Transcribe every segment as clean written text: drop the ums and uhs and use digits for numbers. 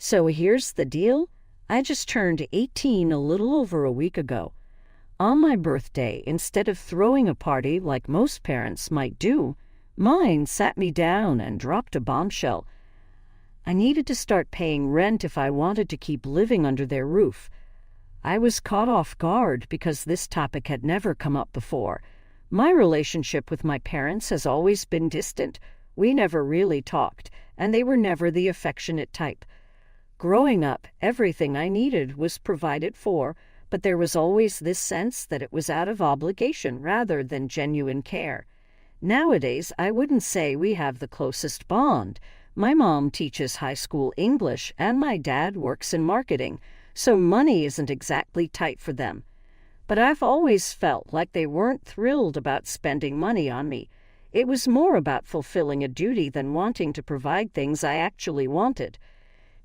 So here's the deal. I just turned 18 a little over a week ago. On my birthday, instead of throwing a party like most parents might do, mine sat me down and dropped a bombshell. I needed to start paying rent if I wanted to keep living under their roof. I was caught off guard because this topic had never come up before. My relationship with my parents has always been distant. We never really talked, and they were never the affectionate type. Growing up, everything I needed was provided for, but there was always this sense that it was out of obligation rather than genuine care. Nowadays, I wouldn't say we have the closest bond. My mom teaches high school English, and my dad works in marketing, so money isn't exactly tight for them. But I've always felt like they weren't thrilled about spending money on me. It was more about fulfilling a duty than wanting to provide things I actually wanted.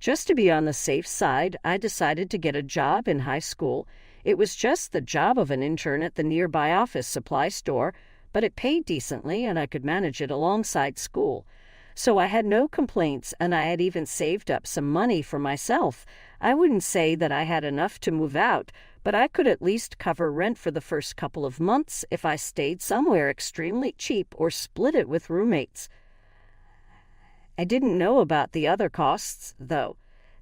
Just to be on the safe side, I decided to get a job in high school. It was just the job of an intern at the nearby office supply store, but it paid decently and I could manage it alongside school. So I had no complaints, and I had even saved up some money for myself. I wouldn't say that I had enough to move out, but I could at least cover rent for the first couple of months if I stayed somewhere extremely cheap or split it with roommates. I didn't know about the other costs, though.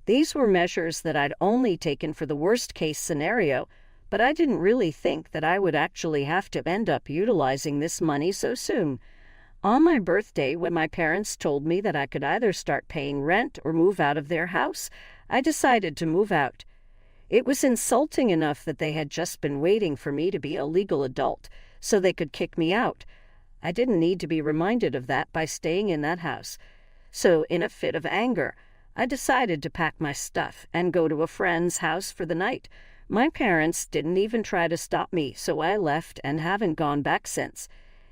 These were measures that I'd only taken for the worst-case scenario, but I didn't really think that I would actually have to end up utilizing this money so soon. On my birthday, when my parents told me that I could either start paying rent or move out of their house, I decided to move out. It was insulting enough that they had just been waiting for me to be a legal adult, so they could kick me out. I didn't need to be reminded of that by staying in that house. So, in a fit of anger, I decided to pack my stuff and go to a friend's house for the night. My parents didn't even try to stop me, so I left and haven't gone back since.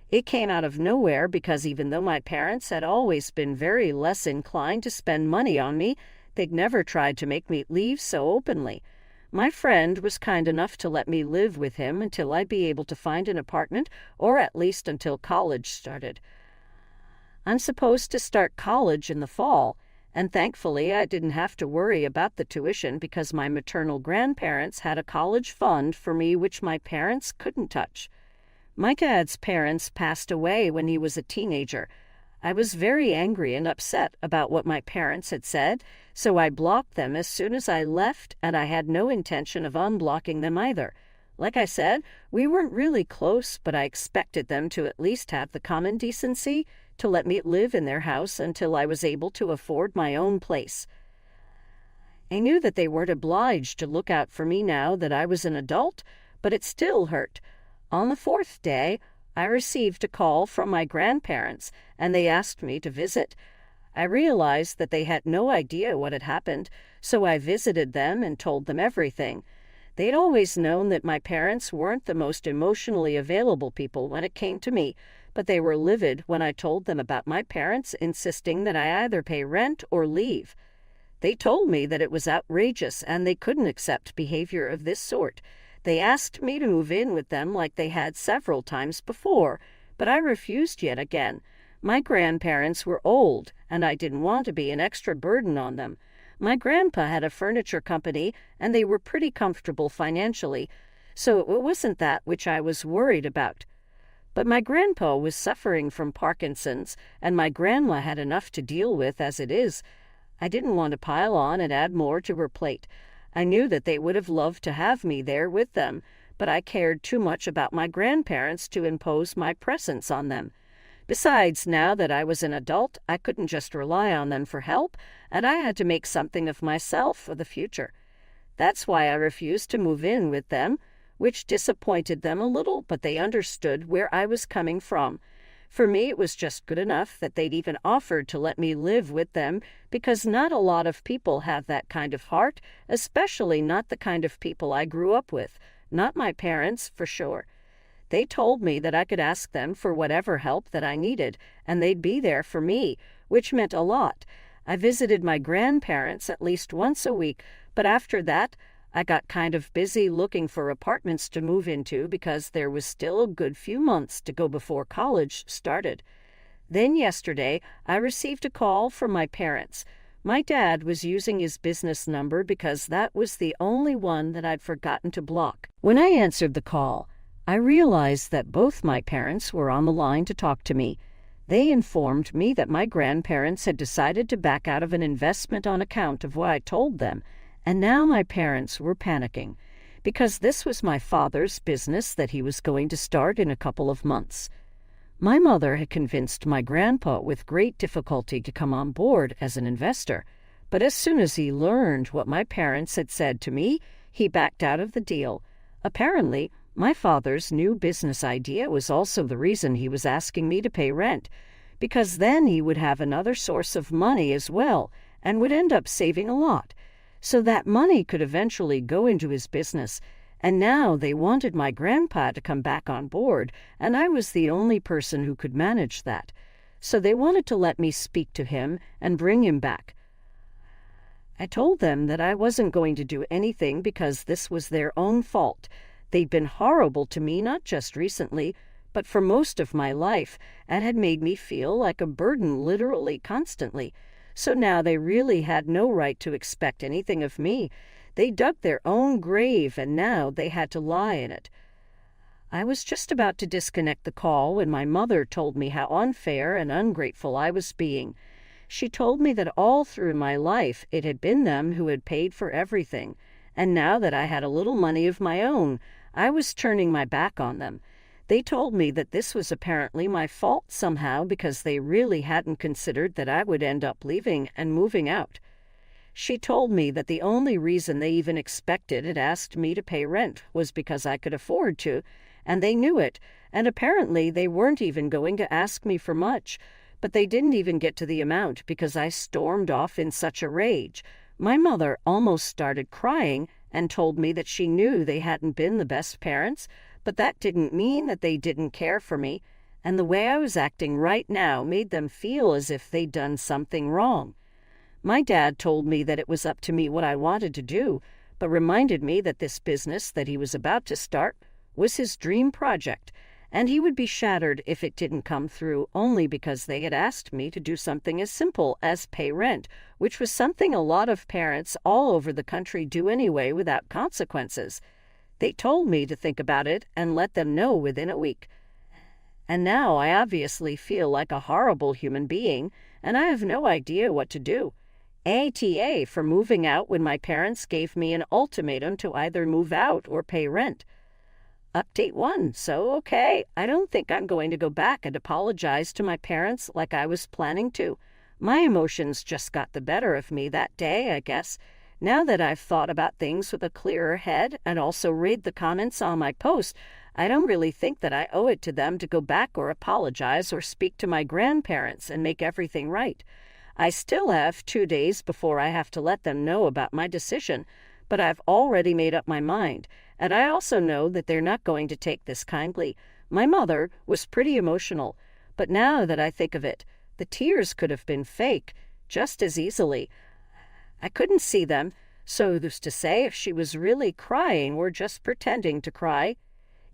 It came out of nowhere because even though my parents had always been very less inclined to spend money on me, they'd never tried to make me leave so openly. My friend was kind enough to let me live with him until I'd be able to find an apartment, or at least until college started. I'm supposed to start college in the fall, and thankfully I didn't have to worry about the tuition because my maternal grandparents had a college fund for me which my parents couldn't touch. My dad's parents passed away when he was a teenager. I was very angry and upset about what my parents had said, so I blocked them as soon as I left, and I had no intention of unblocking them either. Like I said, we weren't really close, but I expected them to at least have the common decency to let me live in their house until I was able to afford my own place. I knew that they weren't obliged to look out for me now that I was an adult, but it still hurt. On the fourth day, I received a call from my grandparents, and they asked me to visit. I realized that they had no idea what had happened, so I visited them and told them everything. They'd always known that my parents weren't the most emotionally available people when it came to me, but they were livid when I told them about my parents insisting that I either pay rent or leave. They told me that it was outrageous and they couldn't accept behavior of this sort. They asked me to move in with them like they had several times before, but I refused yet again. My grandparents were old, and I didn't want to be an extra burden on them. My grandpa had a furniture company, and they were pretty comfortable financially, so it wasn't that which I was worried about. But my grandpa was suffering from Parkinson's, and my grandma had enough to deal with as it is. I didn't want to pile on and add more to her plate. I knew that they would have loved to have me there with them, but I cared too much about my grandparents to impose my presence on them. Besides, now that I was an adult, I couldn't just rely on them for help, and I had to make something of myself for the future. That's why I refused to move in with them, which disappointed them a little, but they understood where I was coming from. For me, it was just good enough that they'd even offered to let me live with them, because not a lot of people have that kind of heart, especially not the kind of people I grew up with. Not my parents, for sure. They told me that I could ask them for whatever help that I needed, and they'd be there for me, which meant a lot. I visited my grandparents at least once a week, but after that, I got kind of busy looking for apartments to move into because there was still a good few months to go before college started. Then yesterday, I received a call from my parents. My dad was using his business number because that was the only one that I'd forgotten to block. When I answered the call, I realized that both my parents were on the line to talk to me. They informed me that my grandparents had decided to back out of an investment on account of what I told them, and now my parents were panicking, because this was my father's business that he was going to start in a couple of months. My mother had convinced my grandpa with great difficulty to come on board as an investor, but as soon as he learned what my parents had said to me, he backed out of the deal. Apparently, my father's new business idea was also the reason he was asking me to pay rent, because then he would have another source of money as well and would end up saving a lot. So that money could eventually go into his business. And now they wanted my grandpa to come back on board, and I was the only person who could manage that. So they wanted to let me speak to him and bring him back. I told them that I wasn't going to do anything because this was their own fault. They'd been horrible to me not just recently, but for most of my life, and had made me feel like a burden literally constantly. So now they really had no right to expect anything of me. They dug their own grave, and now they had to lie in it. I was just about to disconnect the call when my mother told me how unfair and ungrateful I was being. She told me that all through my life it had been them who had paid for everything, and now that I had a little money of my own, I was turning my back on them. They told me that this was apparently my fault somehow because they really hadn't considered that I would end up leaving and moving out. She told me that the only reason they even expected and asked me to pay rent was because I could afford to, and they knew it, and apparently they weren't even going to ask me for much, but they didn't even get to the amount because I stormed off in such a rage. My mother almost started crying and told me that she knew they hadn't been the best parents, but that didn't mean that they didn't care for me, and the way I was acting right now made them feel as if they'd done something wrong. My dad told me that it was up to me what I wanted to do, but reminded me that this business that he was about to start was his dream project, and he would be shattered if it didn't come through only because they had asked me to do something as simple as pay rent, which was something a lot of parents all over the country do anyway without consequences. They told me to think about it and let them know within a week. And now I obviously feel like a horrible human being, and I have no idea what to do. ATA for moving out when my parents gave me an ultimatum to either move out or pay rent. Update 1. So, okay, I don't think I'm going to go back and apologize to my parents like I was planning to. My emotions just got the better of me that day, I guess. Now that I've thought about things with a clearer head and also read the comments on my post, I don't really think that I owe it to them to go back or apologize or speak to my grandparents and make everything right. I still have 2 days before I have to let them know about my decision, but I've already made up my mind, and I also know that they're not going to take this kindly. My mother was pretty emotional, but now that I think of it, the tears could have been fake just as easily. I couldn't see them, so who's to say if she was really crying or just pretending to cry?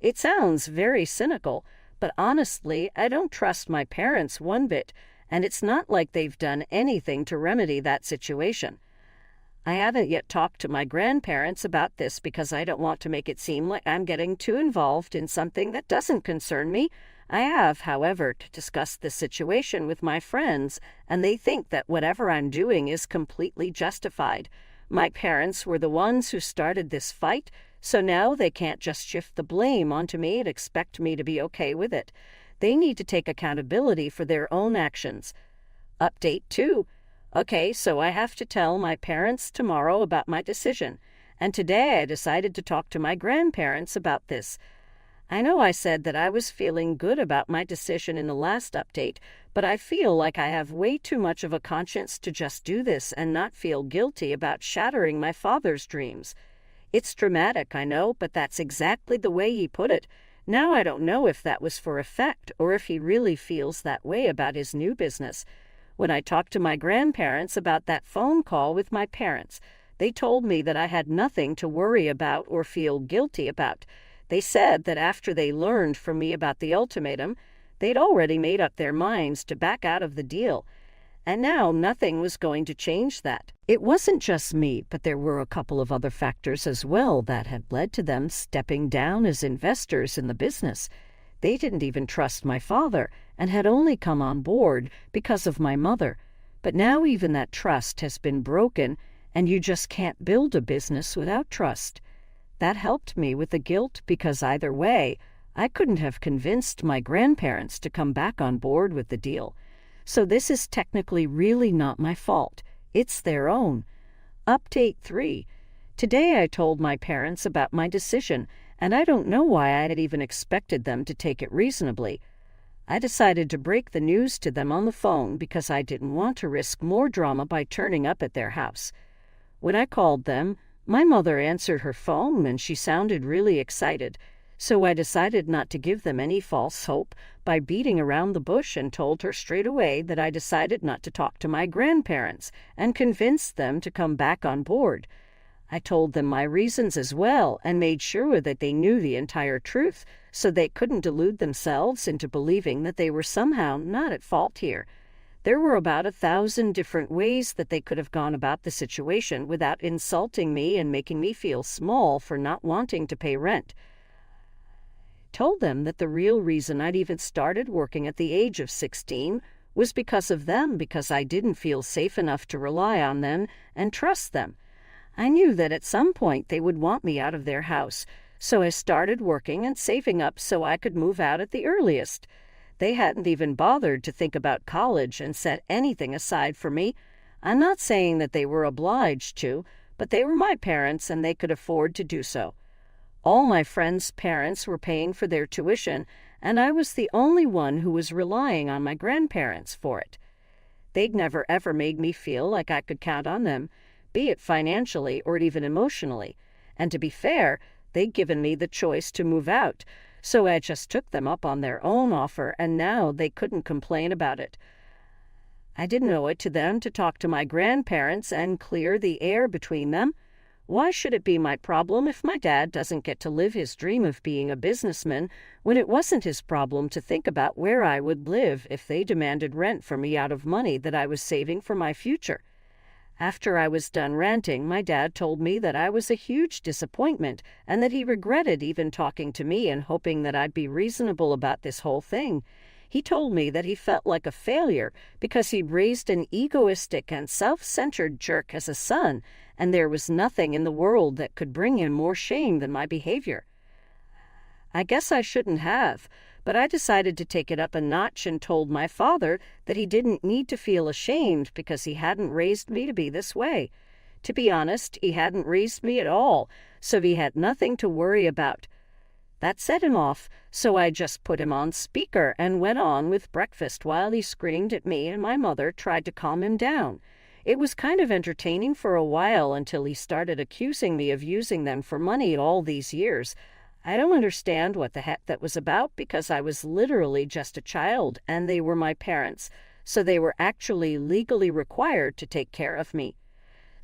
It sounds very cynical, but honestly, I don't trust my parents one bit, and it's not like they've done anything to remedy that situation. I haven't yet talked to my grandparents about this because I don't want to make it seem like I'm getting too involved in something that doesn't concern me. I have, however, to discuss this situation with my friends, and they think that whatever I'm doing is completely justified. My parents were the ones who started this fight, so now they can't just shift the blame onto me and expect me to be okay with it. They need to take accountability for their own actions. Update 2. Okay, so I have to tell my parents tomorrow about my decision, and today I decided to talk to my grandparents about this. I know I said that I was feeling good about my decision in the last update, but I feel like I have way too much of a conscience to just do this and not feel guilty about shattering my father's dreams. It's dramatic, I know, but that's exactly the way he put it. Now I don't know if that was for effect or if he really feels that way about his new business. When I talked to my grandparents about that phone call with my parents, they told me that I had nothing to worry about or feel guilty about. They said that after they learned from me about the ultimatum, they'd already made up their minds to back out of the deal. and now nothing was going to change that. It wasn't just me, but there were a couple of other factors as well that had led to them stepping down as investors in the business. They didn't even trust my father and had only come on board because of my mother. But now even that trust has been broken, and you just can't build a business without trust. That helped me with the guilt because either way, I couldn't have convinced my grandparents to come back on board with the deal. So this is technically really not my fault. It's their own. Update 3. Today I told my parents about my decision, and I don't know why I had even expected them to take it reasonably. I decided to break the news to them on the phone because I didn't want to risk more drama by turning up at their house. When I called them, my mother answered her phone and she sounded really excited. So I decided not to give them any false hope by beating around the bush and told her straight away that I decided not to talk to my grandparents and convinced them to come back on board. I told them my reasons as well and made sure that they knew the entire truth so they couldn't delude themselves into believing that they were somehow not at fault here. There were about 1,000 different ways that they could have gone about the situation without insulting me and making me feel small for not wanting to pay rent. Told them that the real reason I'd even started working at the age of 16 was because of them, because I didn't feel safe enough to rely on them and trust them. I knew that at some point they would want me out of their house, so I started working and saving up so I could move out at the earliest. They hadn't even bothered to think about college and set anything aside for me. I'm not saying that they were obliged to, but they were my parents and they could afford to do so. All my friends' parents were paying for their tuition, and I was the only one who was relying on my grandparents for it. They'd never ever made me feel like I could count on them, be it financially or even emotionally. And to be fair, they'd given me the choice to move out, so I just took them up on their own offer, and now they couldn't complain about it. I didn't owe it to them to talk to my grandparents and clear the air between them. Why should it be my problem if my dad doesn't get to live his dream of being a businessman when it wasn't his problem to think about where I would live if they demanded rent for me out of money that I was saving for my future? After I was done ranting, my dad told me that I was a huge disappointment and that he regretted even talking to me and hoping that I'd be reasonable about this whole thing. He told me that he felt like a failure because he'd raised an egoistic and self-centered jerk as a son, and there was nothing in the world that could bring him more shame than my behavior. I guess I shouldn't have, but I decided to take it up a notch and told my father that he didn't need to feel ashamed because he hadn't raised me to be this way. To be honest, he hadn't raised me at all, so he had nothing to worry about. That set him off, so I just put him on speaker and went on with breakfast while he screamed at me and my mother tried to calm him down. It was kind of entertaining for a while until he started accusing me of using them for money all these years. I don't understand what the heck that was about because I was literally just a child and they were my parents, so they were actually legally required to take care of me.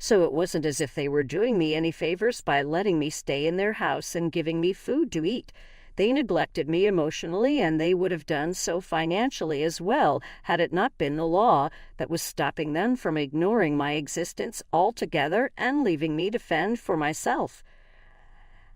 So it wasn't as if they were doing me any favors by letting me stay in their house and giving me food to eat. They neglected me emotionally, and they would have done so financially as well had it not been the law that was stopping them from ignoring my existence altogether and leaving me to fend for myself.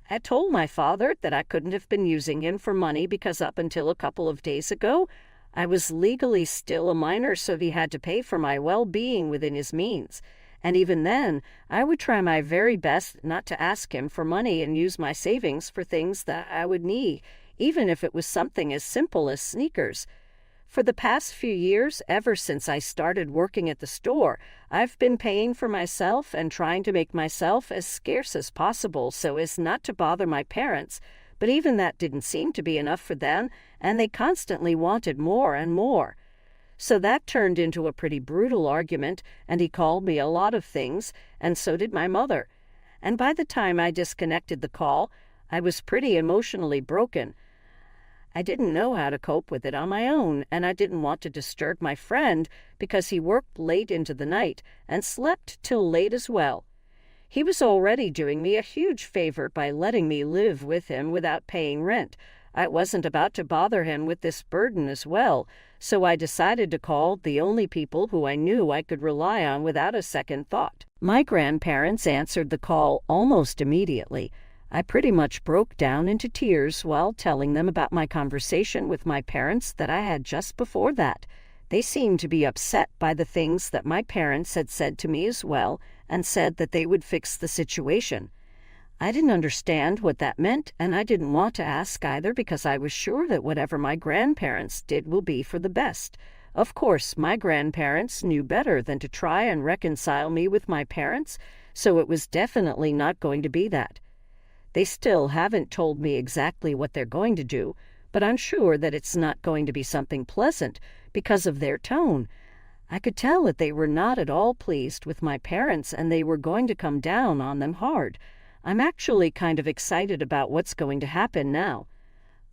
I told my father that I couldn't have been using him for money because up until a couple of days ago, I was legally still a minor, so he had to pay for my well-being within his means. And even then, I would try my very best not to ask him for money and use my savings for things that I would need, even if it was something as simple as sneakers. For the past few years, ever since I started working at the store, I've been paying for myself and trying to make myself as scarce as possible so as not to bother my parents, but even that didn't seem to be enough for them, and they constantly wanted more and more. So that turned into a pretty brutal argument, and he called me a lot of things, and so did my mother. And by the time I disconnected the call, I was pretty emotionally broken. I didn't know how to cope with it on my own, and I didn't want to disturb my friend because he worked late into the night and slept till late as well. He was already doing me a huge favor by letting me live with him without paying rent. I wasn't about to bother him with this burden as well, so I decided to call the only people who I knew I could rely on without a second thought. My grandparents answered the call almost immediately. I pretty much broke down into tears while telling them about my conversation with my parents that I had just before that. They seemed to be upset by the things that my parents had said to me as well, and said that they would fix the situation. I didn't understand what that meant, and I didn't want to ask either because I was sure that whatever my grandparents did will be for the best. Of course, my grandparents knew better than to try and reconcile me with my parents, so it was definitely not going to be that. They still haven't told me exactly what they're going to do, but I'm sure that it's not going to be something pleasant because of their tone. I could tell that they were not at all pleased with my parents and they were going to come down on them hard. I'm actually kind of excited about what's going to happen now.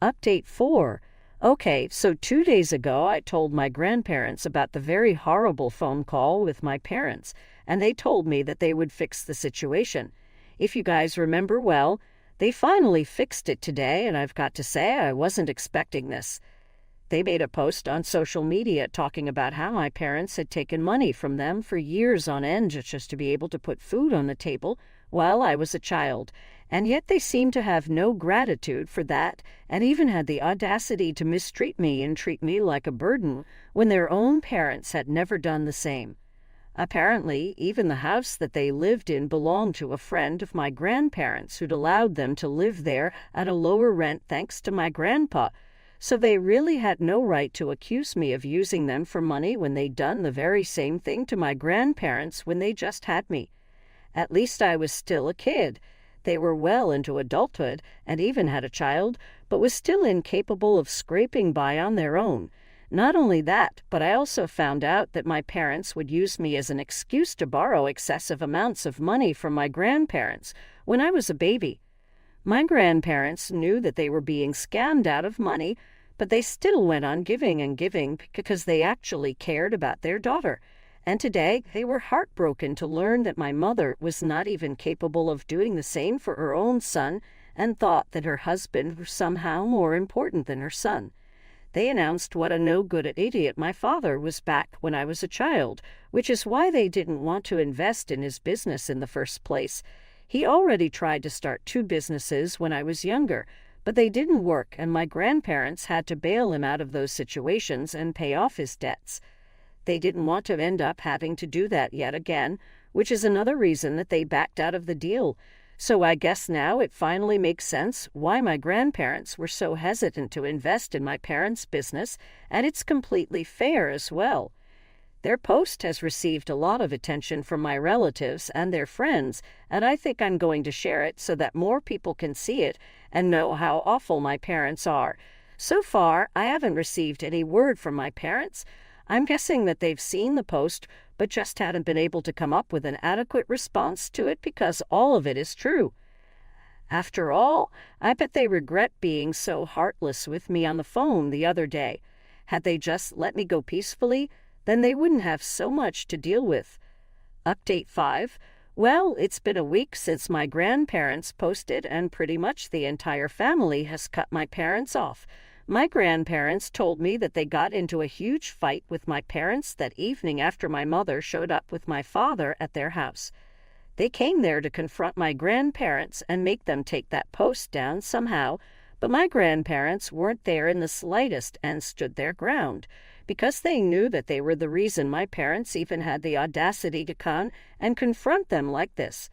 Update 4. Okay, so 2 days ago I told my grandparents about the very horrible phone call with my parents, and they told me that they would fix the situation. If you guys remember well, they finally fixed it today, and I've got to say I wasn't expecting this. They made a post on social media talking about how my parents had taken money from them for years on end just to be able to put food on the table while I was a child, and yet they seemed to have no gratitude for that and even had the audacity to mistreat me and treat me like a burden when their own parents had never done the same. Apparently, even the house that they lived in belonged to a friend of my grandparents who'd allowed them to live there at a lower rent thanks to my grandpa, so they really had no right to accuse me of using them for money when they'd done the very same thing to my grandparents when they just had me. At least I was still a kid. They were well into adulthood and even had a child, but was still incapable of scraping by on their own. Not only that, but I also found out that my parents would use me as an excuse to borrow excessive amounts of money from my grandparents when I was a baby. My grandparents knew that they were being scammed out of money, but they still went on giving and giving because they actually cared about their daughter. And today they were heartbroken to learn that my mother was not even capable of doing the same for her own son and thought that her husband was somehow more important than her son. They announced what a no-good idiot my father was back when I was a child, which is why they didn't want to invest in his business in the first place. He already tried to start 2 businesses when I was younger, but they didn't work, and my grandparents had to bail him out of those situations and pay off his debts. They didn't want to end up having to do that yet again, which is another reason that they backed out of the deal. So I guess now it finally makes sense why my grandparents were so hesitant to invest in my parents' business, and it's completely fair as well. Their post has received a lot of attention from my relatives and their friends, and I think I'm going to share it so that more people can see it and know how awful my parents are. So far, I haven't received any word from my parents. I'm guessing that they've seen the post, but just hadn't been able to come up with an adequate response to it because all of it is true. After all, I bet they regret being so heartless with me on the phone the other day. Had they just let me go peacefully, then they wouldn't have so much to deal with. Update 5. Well, it's been a week since my grandparents posted, and pretty much the entire family has cut my parents off. My grandparents told me that they got into a huge fight with my parents that evening after my mother showed up with my father at their house. They came there to confront my grandparents and make them take that post down somehow, but my grandparents weren't there in the slightest and stood their ground, because they knew that they were the reason my parents even had the audacity to come and confront them like this.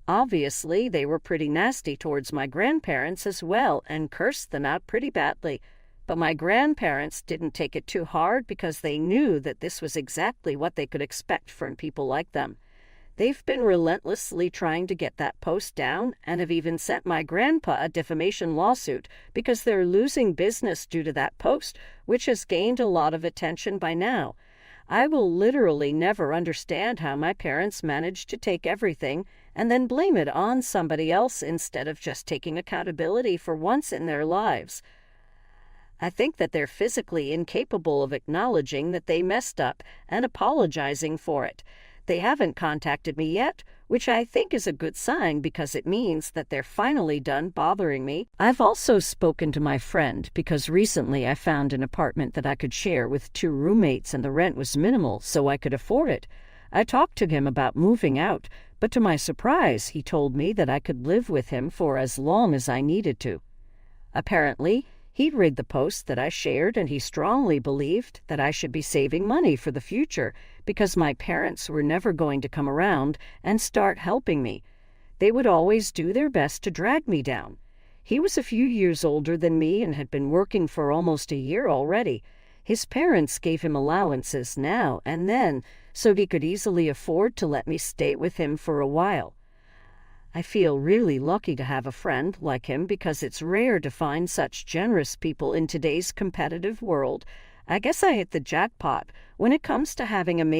Obviously, they were pretty nasty towards my grandparents as well and cursed them out pretty badly. But my grandparents didn't take it too hard because they knew that this was exactly what they could expect from people like them. They've been relentlessly trying to get that post down and have even sent my grandpa a defamation lawsuit because they're losing business due to that post, which has gained a lot of attention by now. I will literally never understand how my parents managed to take everything and then blame it on somebody else instead of just taking accountability for once in their lives. I think that they're physically incapable of acknowledging that they messed up and apologizing for it. They haven't contacted me yet, which I think is a good sign because it means that they're finally done bothering me. I've also spoken to my friend because recently I found an apartment that I could share with 2 roommates and the rent was minimal, so I could afford it. I talked to him about moving out, but to my surprise, he told me that I could live with him for as long as I needed to. Apparently, he'd read the post that I shared and he strongly believed that I should be saving money for the future because my parents were never going to come around and start helping me. They would always do their best to drag me down. He was a few years older than me and had been working for almost a year already. His parents gave him allowances now and then so he could easily afford to let me stay with him for a while. I feel really lucky to have a friend like him because it's rare to find such generous people in today's competitive world. I guess I hit the jackpot when it comes to having amazing